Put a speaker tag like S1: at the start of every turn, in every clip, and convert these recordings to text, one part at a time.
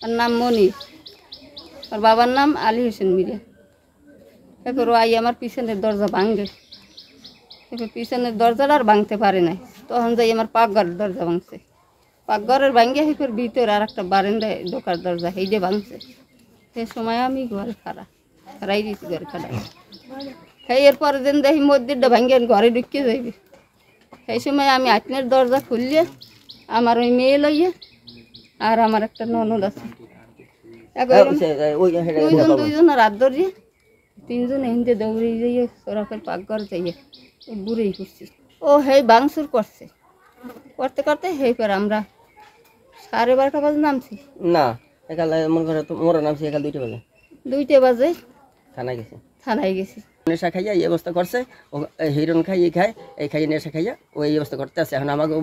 S1: আর নাম মনির, আর বাবার নাম আলী হোসেন মিরে। এরপর ও আই আমার পিছনের দরজা ভাঙবে, এরপর পিছনের দরজাটা আর ভাঙতে পারে নাই, তখন যাই আমার পাকঘরের দরজা ভাঙছে। পাকঘরের ভাঙিয়ে এরপর ভিতরে আর একটা বারান্দায় ঢোকার দরজা এই যে ভাঙছে। সে সময় আমি ঘরে খারাই দিয়েছি, ঘরে খাড়াই। হ্যাঁ, এরপরে দিন দেখি মন্দিরটা ভাঙিয়ে ঘরে ঢুকিয়ে যাইবে। সেই সময় আমি আটনের দরজা খুললে আমার ওই মেয়ে লইয়ে আর আমার একটা ননদ আছে, দুইজন রাত ধরিয়ে তিনজন হিন্দে দৌড়ে যাইয়ে সরাফের পাকঘর যাইয়ে বুড়েই করছি। ও হেই ভাঙচুর করছে, করতে করতে হেই পর আমরা 12:30 বাজে নামছি।
S2: না, একাল মনে করে তো মোরা নামছি একাল
S1: 2টা বাজে থানায় গেছি।
S2: নেশা খাইয়া এই অবস্থা করছে, ও হিরোইন খাই খায়, এই খাইয়ে নেশা খাইয়া ও এই অবস্থা করতেছে। এখন আমাকে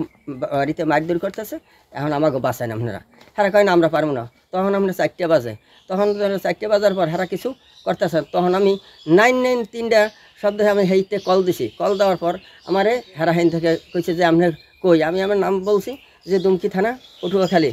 S2: বাড়িতে মারধর করতেছে, এখন আমাকে বাঁচায় না আপনারা। হারা কয় না আমরা পারবো না। তখন আমরা 4টা বাজে, তখন 4টা বাজার পর হারা কিছু করতেছে। তখন আমি 993টা শব্দ আমি হেইতে কল দিছি। কল দেওয়ার পর আমারে হারা হাইন থেকে কইছে যে আপনার কই, আমি আমার নাম বলছি যে দুমকি থানা পটুয়াখালী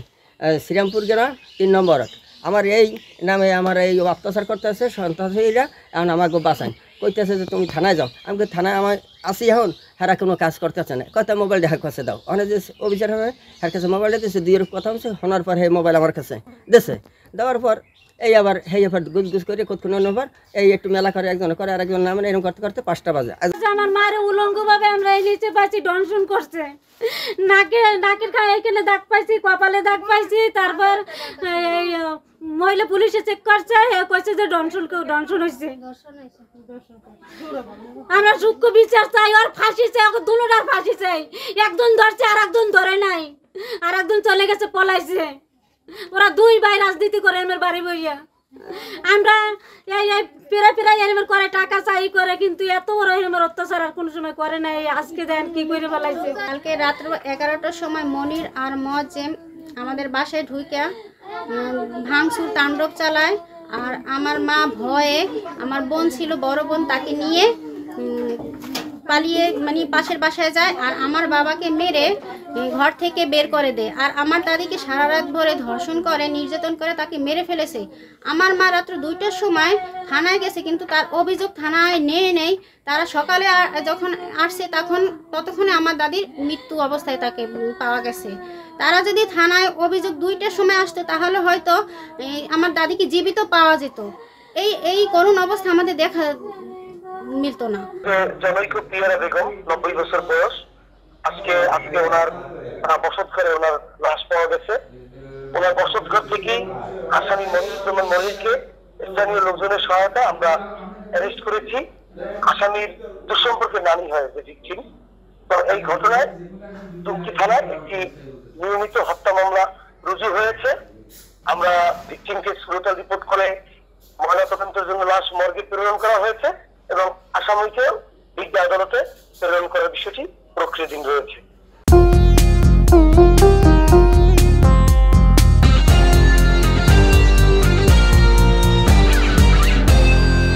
S2: শ্রীরামপুর গ্রাম 3 নম্বর। আমার এই নামে আমার এই অত্যাচার করতেছে সন্ত্রাসীরা, এখন আমাকে বাঁচায়। কইতেছে যে তুমি থানায় যাও। আমি থানায় আমার আসি, এখন হারা কোনো কাজ করতেছে না। কত মোবাইল দেখা কাছে দাও, অনেক যে অফিসার হবে হার কাছে মোবাইলটা দিয়েছে, 2 কথা হচ্ছে। শোনার পর এই মোবাইল আমার কাছে দিয়েছে, দেওয়ার পর এই আবার হেই এবার গুজগুজ করে কতক্ষণ নেবার এই একটু মেলা করে, একজন করে আরেকজন নামে, এরকম করতে করতে 5টা বাজে।
S3: আমার মায়ের উলঙ্গভাবে আমরা এই নিচে পাইছি, ডনশন করছে। নাকের এখানে দাগ পাইছি, কপালে দাগ পাইছি। তারপর এই মহিলা পুলিশে চেক করছে, কইছে যে ডনশন হয়েছে। আমরা সূক্ষ্ম বিচার চাই, আর ফাঁসি চাই, ওকে দুটোটার ফাঁসি চাই। একজন ধরছে আর একজন ধরে নাই, আর একজন চলে গেছে, পলাইছে। ওরা 2 ভাই রাজনীতি করে আমার বাড়ি বইয়া। আমরা এই পেরাই এরমের করে টাকা চাই করে, কিন্তু এত বড় এরমের অত্যাচার আর কোনো সময় করে নাই। আজকে দেন কি করে ফেলাইছে।
S4: কালকে রাত্র 11টার সময় মনির আর মজেম আমাদের বাসায় ঢুইকা ভাঙচুর তাণ্ডব চালায়। আর আমার মা ভয়ে, আমার বোন ছিল বড় বোন, তাকে নিয়ে পালিয়ে মানে পাশের বাসায় যায়। আর আমার বাবাকে মেরে ঘর থেকে বের করে দেয়। আর আমার দাদিকে সারা রাত ভরে ধর্ষণ করে, নির্যাতন করে, তাকে মেরে ফেলেছে। আমার মা রাত্র 2টার সময় থানায় গেছে, কিন্তু তার অভিযোগ থানায় নেই। তারা সকালে যখন আসছে ততক্ষণে আমার দাদির মৃত্যু অবস্থায় তাকে পাওয়া গেছে। তারা যদি থানায় অভিযোগ 2টার সময় আসতো, তাহলে হয়তো আমার দাদিকে জীবিত পাওয়া যেত। এই করুণ অবস্থা আমাদের দেখা মিলতো না।
S5: জনৈক পিয়ারা বেগম, 90 বছর বয়স। আজকে ওনার বসত ঘরে ওনার লাশ পাওয়া গেছে। ওনার বসত ঘর থেকে আসামি মনিরকে স্থানীয় লোকজনের সহায়তা আমরা অ্যারেস্ট করেছি। আসামির দুঃসম্পর্কে নানি হয় যে ভিকটিম। তো এই ঘটনায় দুমকি থানায় একটি নিয়মিত হত্যা মামলা রুজু হয়েছে। আমরা ভিকটিমকে ব্রুটাল রিপোর্ট করে ময়নাতদন্তের জন্য লাশ মর্গে প্রেরণ করা হয়েছে এবং আসামিকেও বিজ্ঞ আদালতে প্রেরণ করার বিষয়টি প্রক্রিয়াধীন রয়েছে।